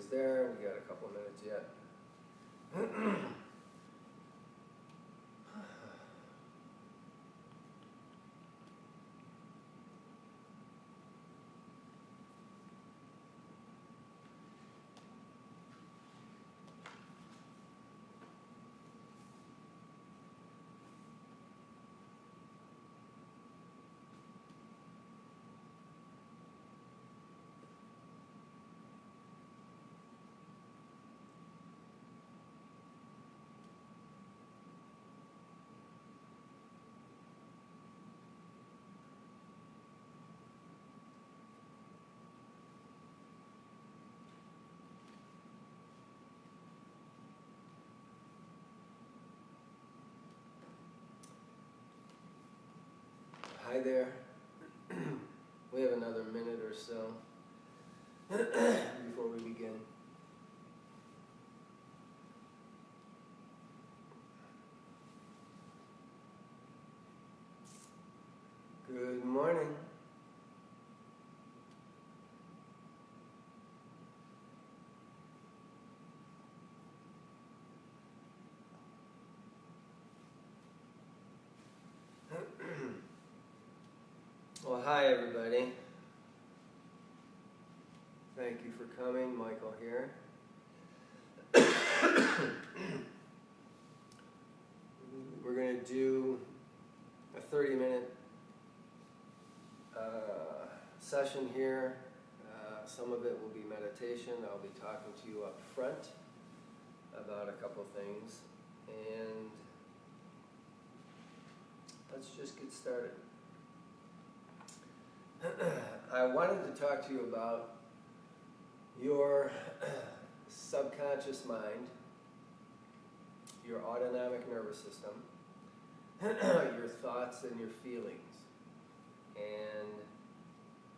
everybody's there. We got a couple minutes yet. Hi there. We have another minute or so before we begin. Good morning. Well, hi everybody. Thank you for coming. Michael here. We're going to do a 30-minute session here. Some of it will be meditation. I'll be talking to you up front about a couple things. And let's just get started. I wanted to talk to you about your subconscious mind, your autonomic nervous system, your thoughts and your feelings. And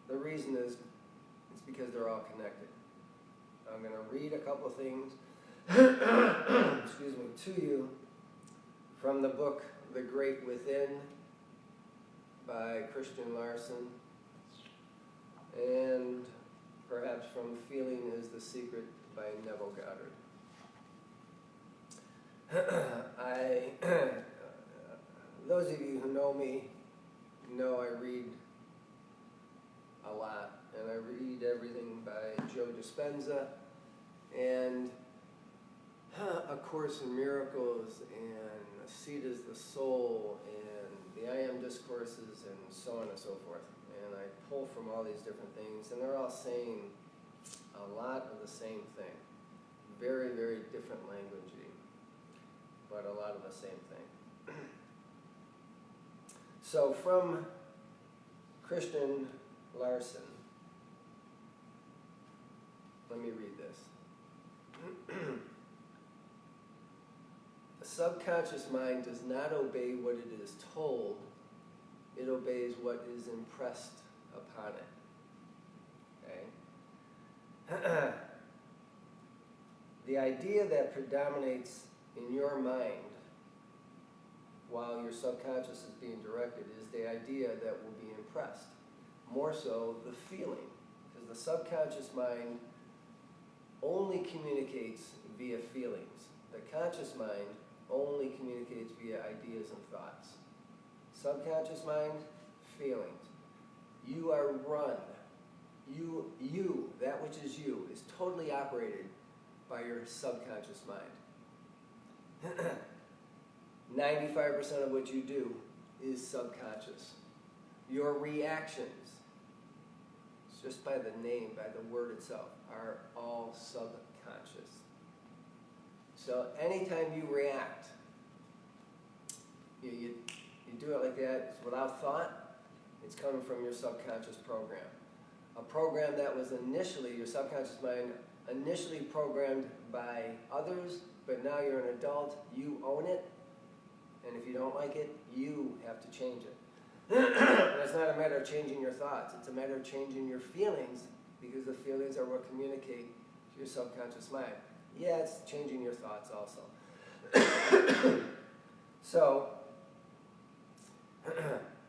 the reason is it's because they're all connected. I'm going to read a couple things excuse me, to you from the book The Great Within by Christian Larson, and perhaps from Feeling is the Secret by Neville Goddard. Those of you who know me know I read a lot, and I read everything by Joe Dispenza, and A Course in Miracles, and A Seat is the Soul, and the I Am Discourses, and so on and so forth. And I pull from all these different things, and they're all saying a lot of the same thing. Very, very different languaging, but a lot of the same thing. So from Christian Larson, let me read this. The subconscious mind does not obey what it is told, it obeys what is impressed upon it. Okay? The idea that predominates in your mind while your subconscious is being directed is the idea that will be impressed. More so, the feeling. Because the subconscious mind only communicates via feelings. The conscious mind only communicates via ideas and thoughts. Subconscious mind, feelings. You are run. You, that which is you, is totally operated by your subconscious mind. 95% of what you do is subconscious. Your reactions, just by the name, by the word itself, are all subconscious. So anytime you react, you do it like that, it's without thought, it's coming from your subconscious program. A program that was initially, your subconscious mind, initially programmed by others, but now you're an adult, you own it, and if you don't like it, you have to change it. And it's not a matter of changing your thoughts, it's a matter of changing your feelings, because the feelings are what communicate to your subconscious mind. Yeah, it's changing your thoughts also. So,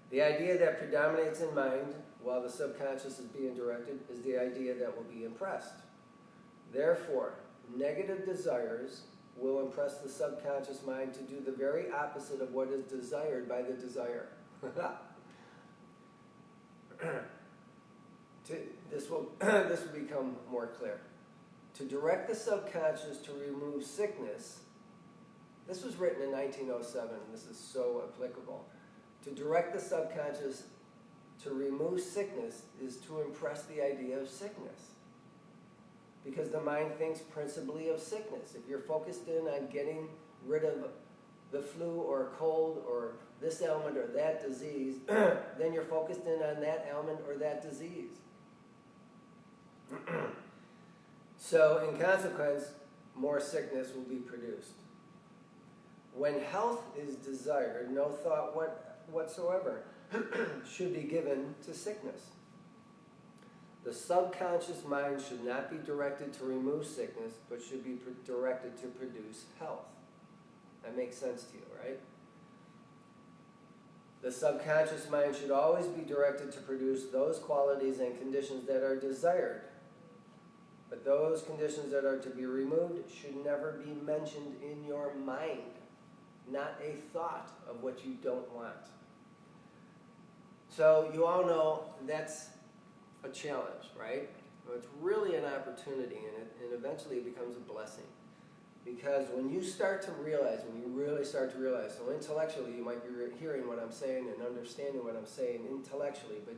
the idea that predominates in mind while the subconscious is being directed is the idea that will be impressed. Therefore, negative desires will impress the subconscious mind to do the very opposite of what is desired by the desire. This will become more clear. To direct the subconscious to remove sickness, this was written in 1907, and this is so applicable. To direct the subconscious to remove sickness is to impress the idea of sickness. Because the mind thinks principally of sickness. If you're focused in on getting rid of the flu or a cold or this ailment or that disease, then you're focused in on that ailment or that disease. So, in consequence, more sickness will be produced. When health is desired, no thought whatsoever should be given to sickness. The subconscious mind should not be directed to remove sickness, but should be directed to produce health. That makes sense to you, right? The subconscious mind should always be directed to produce those qualities and conditions that are desired. But those conditions that are to be removed should never be mentioned in your mind. Not a thought of what you don't want. So you all know that's a challenge, right? It's really an opportunity, and eventually it becomes a blessing. Because when you start to realize, when you really start to realize, so intellectually you might be hearing what I'm saying and understanding what I'm saying intellectually, but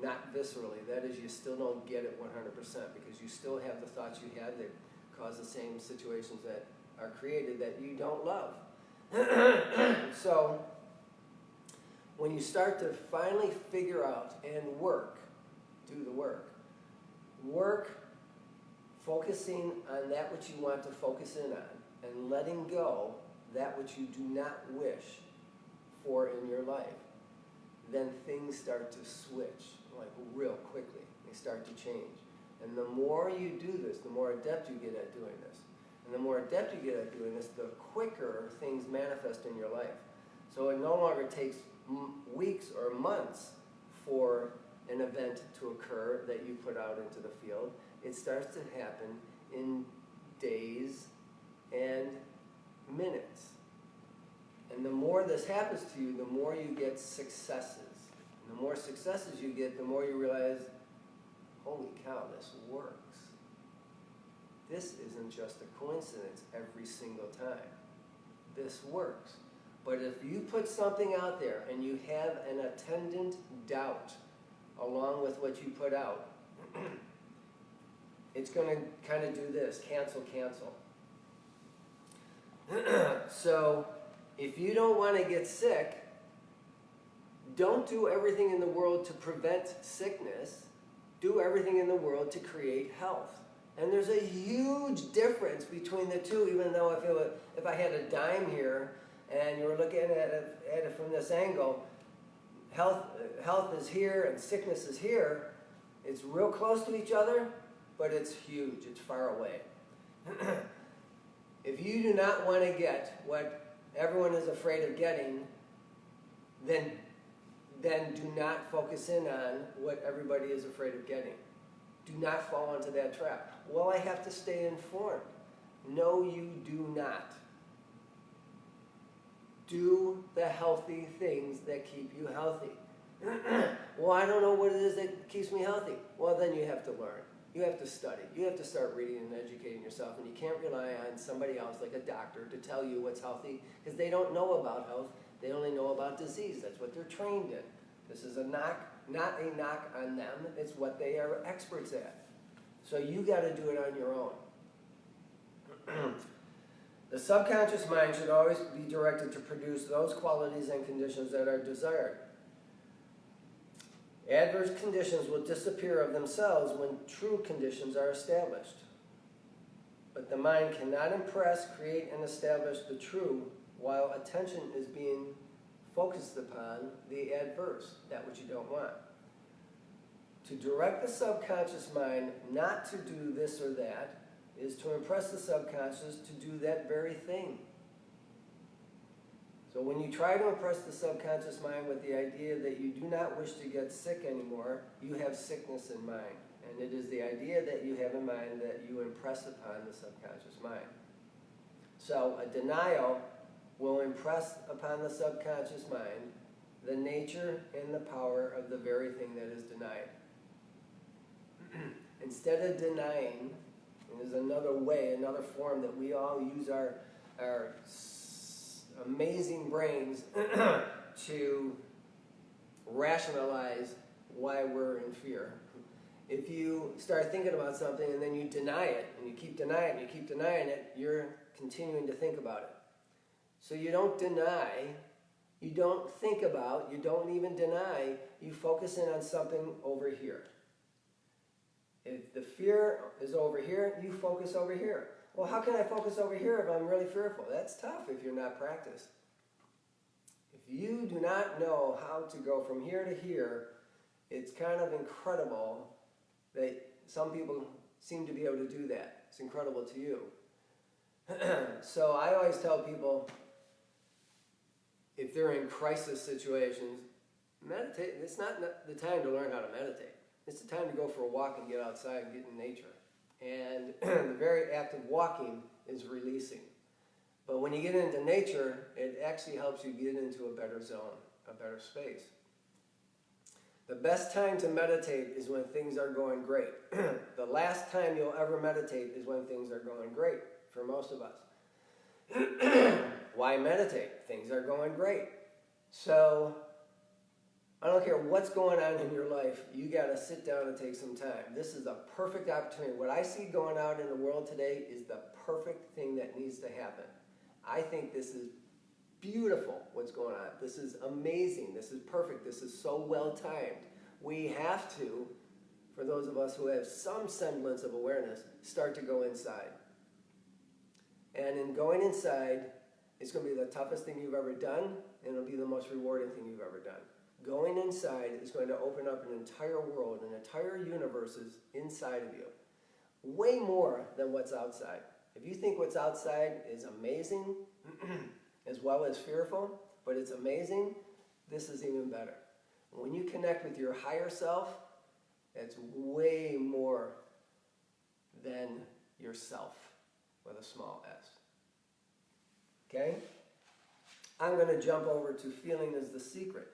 not viscerally. That is, you still don't get it 100% because you still have the thoughts you had that cause the same situations that are created that you don't love. So, when you start to finally figure out and do the work focusing on that which you want to focus in on and letting go that which you do not wish for in your life, then things start to switch like real quickly. They start to change. And the more you do this, the more adept you get at doing this. And the more adept you get at doing this, the quicker things manifest in your life. So it no longer takes weeks or months for an event to occur that you put out into the field. It starts to happen in days and minutes. And the more this happens to you, the more you get successes. And the more successes you get, the more you realize, holy cow, this works. This isn't just a coincidence every single time. This works. But if you put something out there and you have an attendant doubt along with what you put out, it's going to kind of do this, cancel. So if you don't want to get sick, don't do everything in the world to prevent sickness. Do everything in the world to create health. And there's a huge difference between the two, even though if I had a dime here and you were looking at it from this angle, health is here and sickness is here. It's real close to each other, but it's huge. It's far away. If you do not want to get what everyone is afraid of getting, then do not focus in on what everybody is afraid of getting. Do not fall into that trap. Well, I have to stay informed. No, you do not. Do the healthy things that keep you healthy. Well, I don't know what it is that keeps me healthy. Well, then you have to learn. You have to study. You have to start reading and educating yourself, and you can't rely on somebody else like a doctor to tell you what's healthy because they don't know about health. They only know about disease. That's what they're trained in. This is not a knock on them. It's what they are experts at. So you got to do it on your own. The subconscious mind should always be directed to produce those qualities and conditions that are desired. Adverse conditions will disappear of themselves when true conditions are established. But the mind cannot impress, create, and establish the true while attention is being focused upon the adverse, that which you don't want. To direct the subconscious mind not to do this or that is to impress the subconscious to do that very thing. So when you try to impress the subconscious mind with the idea that you do not wish to get sick anymore, you have sickness in mind. And it is the idea that you have in mind that you impress upon the subconscious mind. So a denial will impress upon the subconscious mind the nature and the power of the very thing that is denied. Instead of denying, there's another way, another form that we all use our amazing brains to rationalize why we're in fear. If you start thinking about something and then you deny it, and you keep denying it, and you keep denying it, you're continuing to think about it. So you don't deny, you don't think about, you don't even deny, you focus in on something over here. If the fear is over here, you focus over here. Well, how can I focus over here if I'm really fearful? That's tough if you're not practiced. If you do not know how to go from here to here, it's kind of incredible that some people seem to be able to do that. It's incredible to you. So I always tell people, if they're in crisis situations, meditate. It's not the time to learn how to meditate. It's the time to go for a walk and get outside and get in nature. And the very act of walking is releasing. But when you get into nature, it actually helps you get into a better zone, a better space. The best time to meditate is when things are going great. The last time you'll ever meditate is when things are going great, for most of us. Why meditate? Things are going great. So, I don't care what's going on in your life, you got to sit down and take some time. This is a perfect opportunity. What I see going out in the world today is the perfect thing that needs to happen. I think this is beautiful what's going on. This is amazing. This is perfect. This is so well timed. We have to, for those of us who have some semblance of awareness, start to go inside. And in going inside, it's going to be the toughest thing you've ever done, and it'll be the most rewarding thing you've ever done. Going inside is going to open up an entire world, an entire universe is inside of you. Way more than what's outside. If you think what's outside is amazing, as well as fearful, but it's amazing, this is even better. When you connect with your higher self, it's way more than yourself with a small s. Okay? I'm going to jump over to feeling is the secret.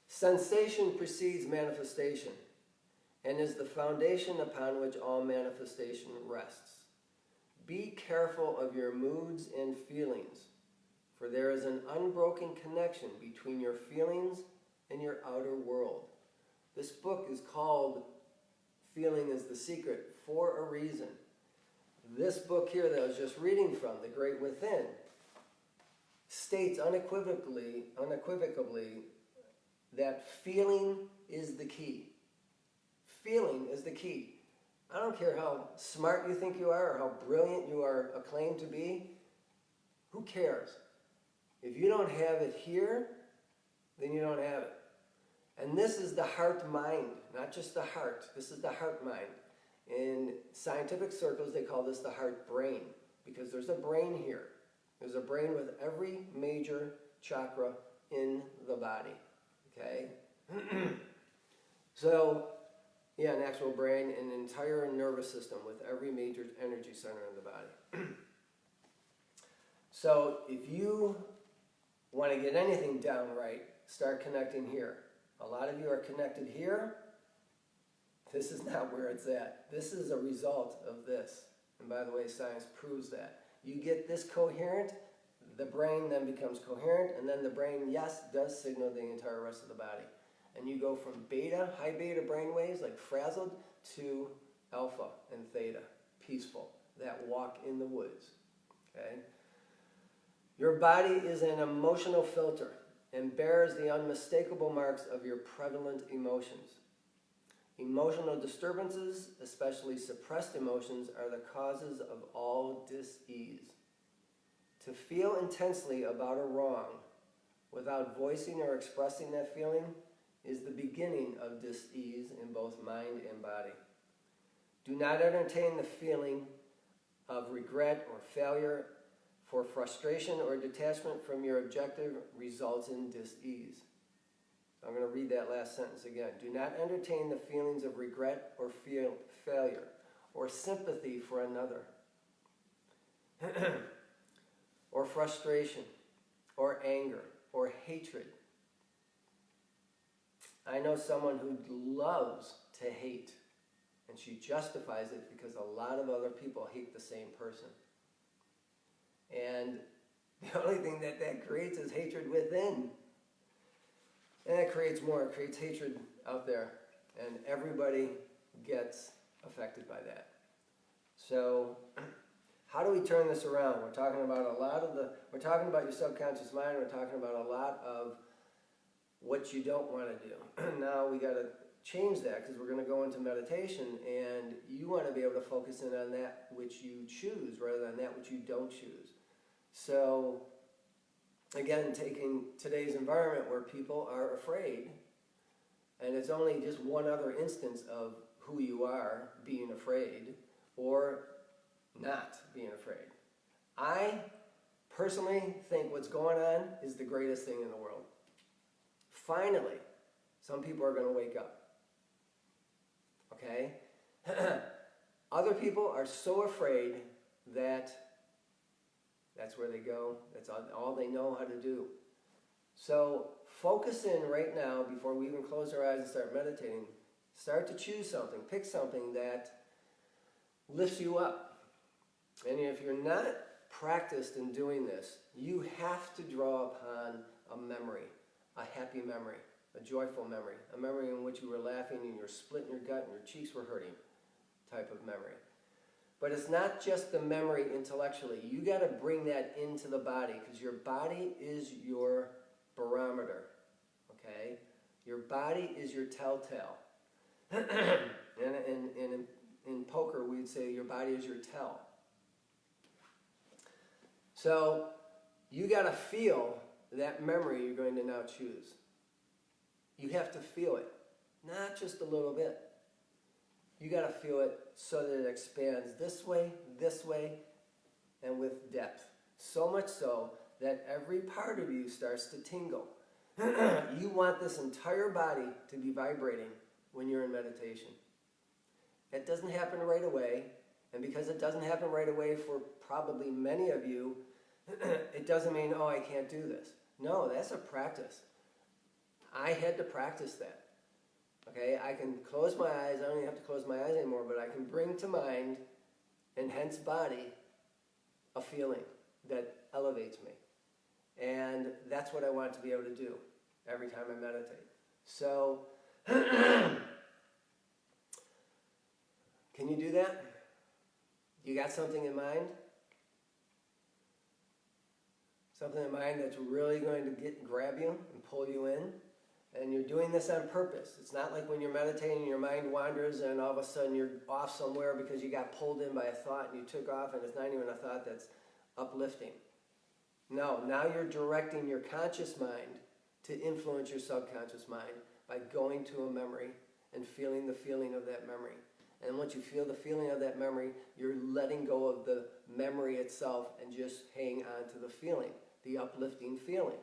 Sensation precedes manifestation and is the foundation upon which all manifestation rests. Be careful of your moods and feelings, for there is an unbroken connection between your feelings and your outer world. This book is called Feeling is the Secret for a reason. This book here that I was just reading from, The Great Within, states unequivocally that feeling is the key. Feeling is the key. I don't care how smart you think you are or how brilliant you are acclaimed to be. Who cares? If you don't have it here, then you don't have it. And this is the heart-mind, not just the heart. This is the heart-mind. In scientific circles, they call this the heart-brain, because there's a brain here. There's a brain with every major chakra in the body. Okay? So, yeah, an actual brain and an entire nervous system with every major energy center in the body. So, if you want to get anything down right, start connecting here. A lot of you are connected here. This is not where it's at. This is a result of this. And by the way, science proves that. You get this coherent, the brain then becomes coherent, and then the brain, yes, does signal the entire rest of the body. And you go from beta, high beta brain waves, like frazzled, to alpha and theta, peaceful, that walk in the woods. Okay? Your body is an emotional filter and bears the unmistakable marks of your prevalent emotions. Emotional disturbances, especially suppressed emotions, are the causes of all dis-ease. To feel intensely about a wrong without voicing or expressing that feeling is the beginning of dis-ease in both mind and body. Do not entertain the feeling of regret or failure, for frustration or detachment from your objective results in dis-ease. I'm going to read that last sentence again. Do not entertain the feelings of regret or failure or sympathy for another or frustration or anger or hatred. I know someone who loves to hate, and she justifies it because a lot of other people hate the same person. And the only thing that creates is hatred within. And it creates more. It creates hatred out there. And everybody gets affected by that. So, how do we turn this around? We're talking about we're talking about your subconscious mind. We're talking about a lot of what you don't want to do. Now we got to change that because we're going to go into meditation, and you want to be able to focus in on that which you choose rather than that which you don't choose. So, again, taking today's environment where people are afraid, and it's only just one other instance of who you are being afraid or not being afraid. I personally think what's going on is the greatest thing in the world. Finally, some people are going to wake up. Okay? Other people are so afraid that that's where they go. That's all they know how to do. So focus in right now before we even close our eyes and start meditating. Start to choose something. Pick something that lifts you up. And if you're not practiced in doing this, you have to draw upon a memory, a happy memory, a joyful memory, a memory in which you were laughing and you're split in your gut and your cheeks were hurting type of memory. But it's not just the memory intellectually. You got to bring that into the body because your body is your barometer. Okay? Your body is your telltale. And in poker, we'd say your body is your tell. So you got to feel that memory you're going to now choose. You have to feel it, not just a little bit. You got to feel it so that it expands this way, and with depth. So much so that every part of you starts to tingle. You want this entire body to be vibrating when you're in meditation. It doesn't happen right away, and because it doesn't happen right away for probably many of you, it doesn't mean, oh, I can't do this. No, that's a practice. I had to practice that. Okay, I can close my eyes. I don't even have to close my eyes anymore, but I can bring to mind, and hence body, a feeling that elevates me. And that's what I want to be able to do every time I meditate. So, can you do that? You got something in mind? Something in mind that's really going to grab you and pull you in? And you're doing this on purpose. It's not like when you're meditating, your mind wanders and all of a sudden you're off somewhere because you got pulled in by a thought and you took off and it's not even a thought that's uplifting. No, now you're directing your conscious mind to influence your subconscious mind by going to a memory and feeling the feeling of that memory. And once you feel the feeling of that memory, you're letting go of the memory itself and just hang on to the feeling, the uplifting feeling.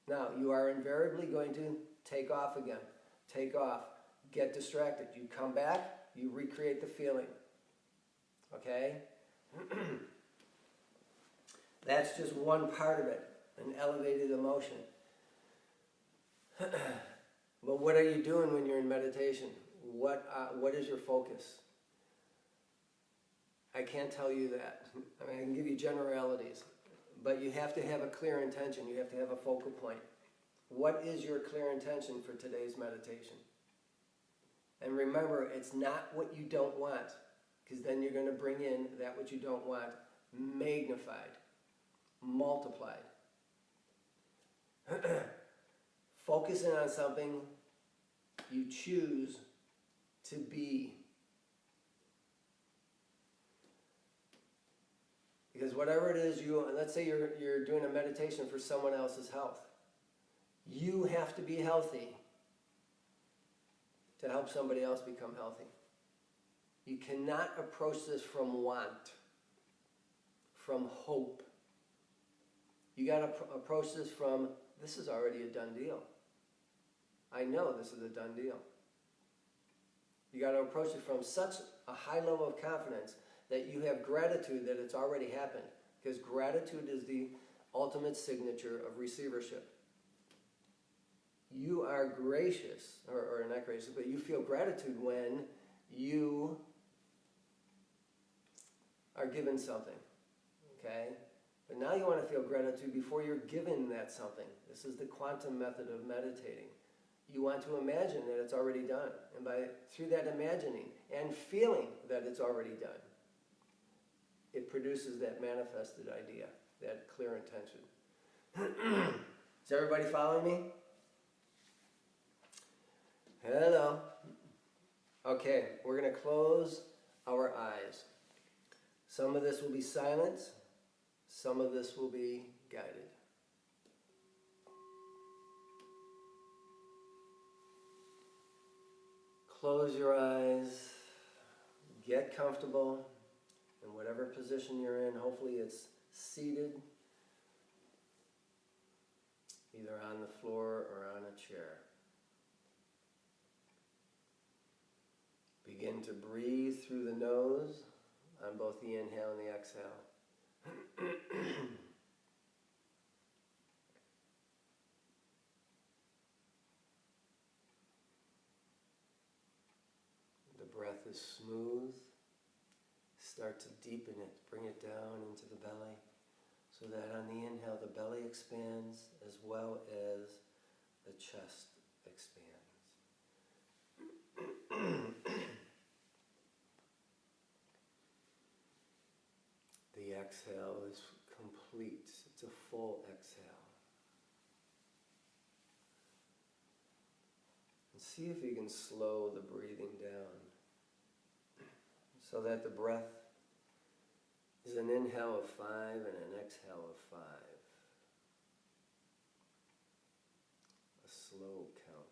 Now, you are invariably going to take off again. Take off. Get distracted. You come back, you recreate the feeling. Okay? That's just one part of it, an elevated emotion. But what are you doing when you're in meditation? What is your focus? I can't tell you that. I mean, I can give you generalities. But you have to have a clear intention. You have to have a focal point. What is your clear intention for today's meditation? And remember, it's not what you don't want, because then you're going to bring in that which you don't want, magnified, multiplied. Focusing on something you choose to be. Because whatever it is, let's say you're doing a meditation for someone else's health. You have to be healthy to help somebody else become healthy. You cannot approach this from want, from hope. You got to approach this from, this is already a done deal. I know this is a done deal. You got to approach it from such a high level of confidence that you have gratitude that it's already happened. Because gratitude is the ultimate signature of receivership. You are gracious, or not gracious, but you feel gratitude when you are given something. Okay? But now you want to feel gratitude before you're given that something. This is the quantum method of meditating. You want to imagine that it's already done. And through that imagining and feeling that it's already done, it produces that manifested idea, that clear intention. Is everybody following me? Hello. Okay, we're going to close our eyes. Some of this will be silence. Some of this will be guided. Close your eyes. Get comfortable in whatever position you're in. Hopefully it's seated, either on the floor or on a chair. Begin to breathe through the nose on both the inhale and the exhale. The breath is smooth. Start to deepen it. Bring it down into the belly so that on the inhale the belly expands as well as the chest expands. The exhale is complete. It's a full exhale. And see if you can slow the breathing down so that the breath is an inhale of 5 and an exhale of 5. A slow count.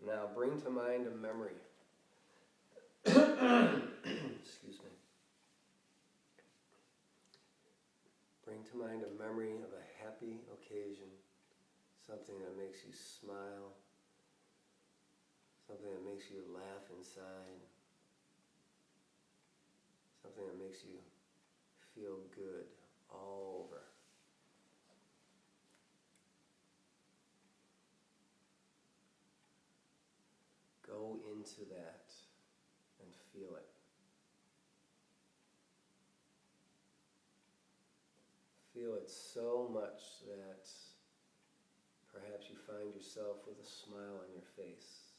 Now bring to mind a memory. Excuse me. Bring to mind a memory of a happy occasion, something that makes you smile, something that makes you laugh inside, something that makes you feel good all over. Go into that and feel it. Feel it so much that perhaps you find yourself with a smile on your face.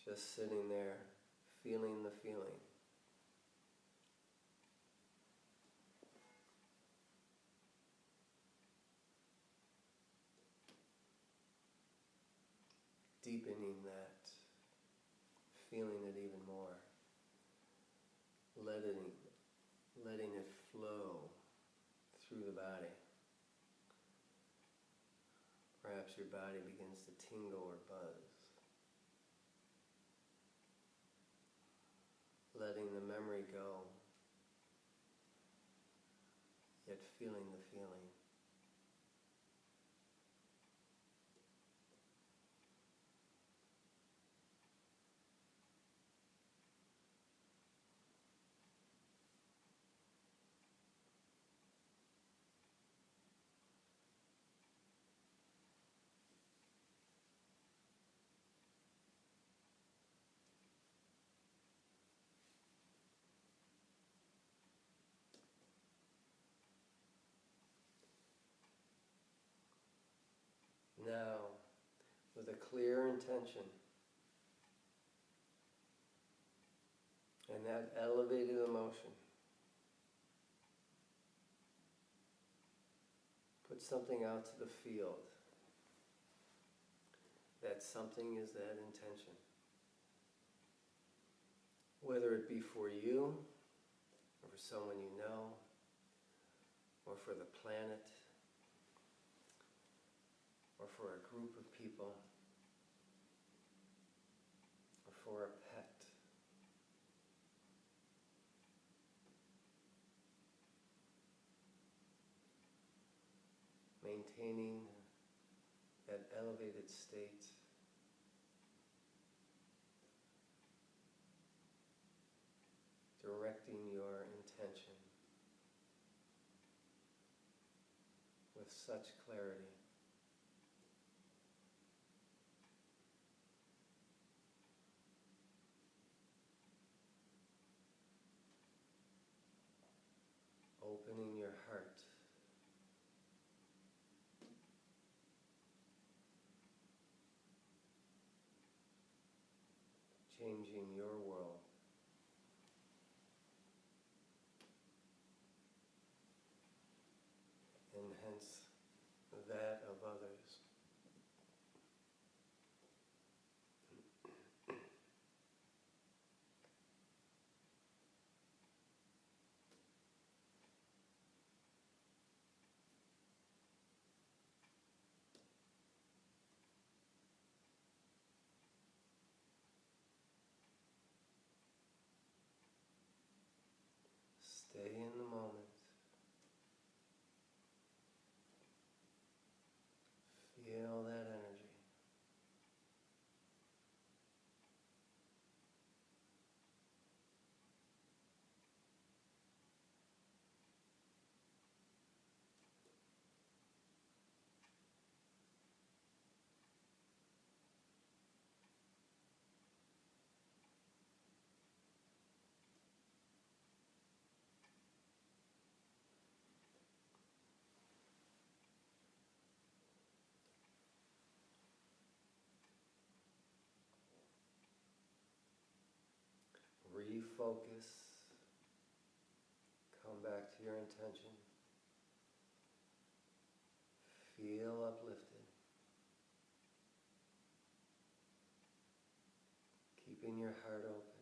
Just sitting there, feeling the feeling. Deepening that, feeling it even more. Letting it flow through the body. Perhaps your body begins to tingle or buzz. Letting the memory go, yet feeling the feeling. Now, with a clear intention and that elevated emotion, put something out to the field. That something is that intention. Whether it be for you or for someone you know, or for the planet, or for a group of people, or for a pet. Maintaining that elevated state, directing your intention with such clarity. Opening your heart. Changing your world. And hence that of others. Stay in the moment. Feel that energy. Refocus. Come back to your intention. Feel uplifted. Keeping your heart open.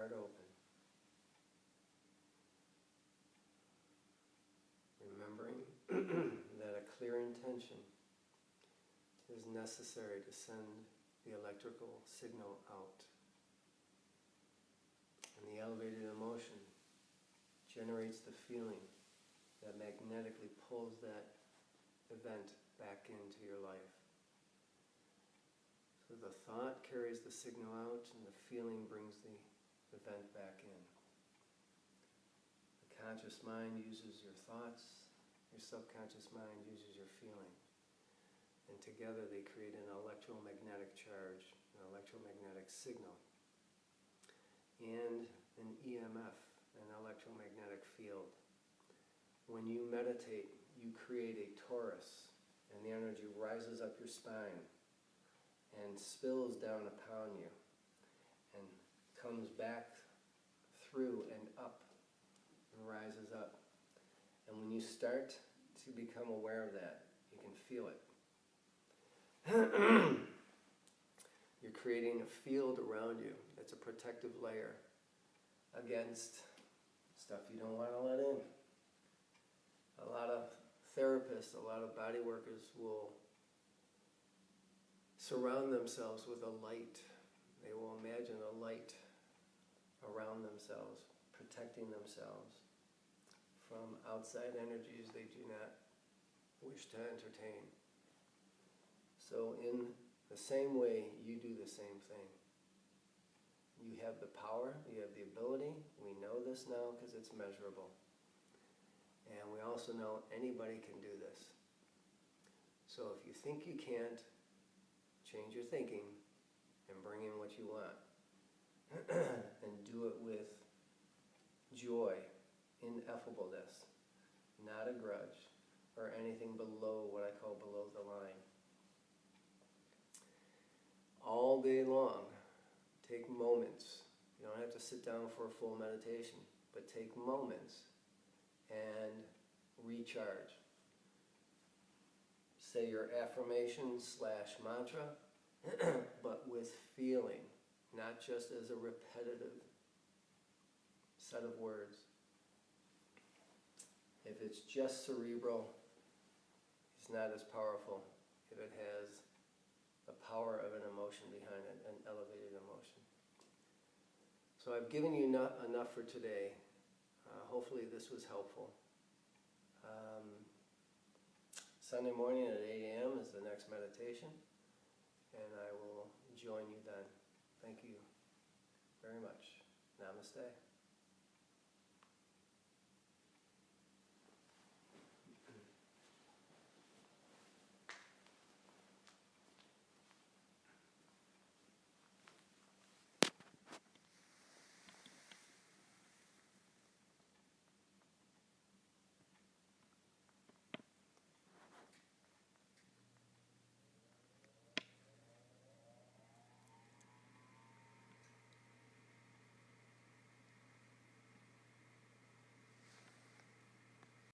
heart open. Remembering that a clear intention is necessary to send the electrical signal out. And the elevated emotion generates the feeling that magnetically pulls that event back into your life. So the thought carries the signal out and the feeling brings the event back in. The conscious mind uses your thoughts, your subconscious mind uses your feeling. And together they create an electromagnetic charge, an electromagnetic signal, and an EMF, an electromagnetic field. When you meditate, you create a torus, and the energy rises up your spine and spills down upon you and comes back through and up and rises up. And when you start to become aware of that, you can feel it. You're creating a field around you that's a protective layer against stuff you don't want to let in. A lot of therapists, a lot of body workers will surround themselves with a light. They will imagine a light around themselves, protecting themselves from outside energies they do not wish to entertain. So in the same way, you do the same thing. You have the power, you have the ability. We know this now because it's measurable. And we also know anybody can do this. So if you think you can't, change your thinking and bring in what you want. And do it with joy, ineffableness, not a grudge, or anything below what I call below the line. All day long, take moments. You don't have to sit down for a full meditation, but take moments and recharge. Say your affirmation / mantra, but with feeling, not just as a repetitive set of words. If it's just cerebral, it's not as powerful. If it has the power of an emotion behind it, an elevated emotion. So I've given you enough for today. Hopefully this was helpful. Sunday morning at 8 a.m. is the next meditation, and I will join you then. Thank you very much. Namaste.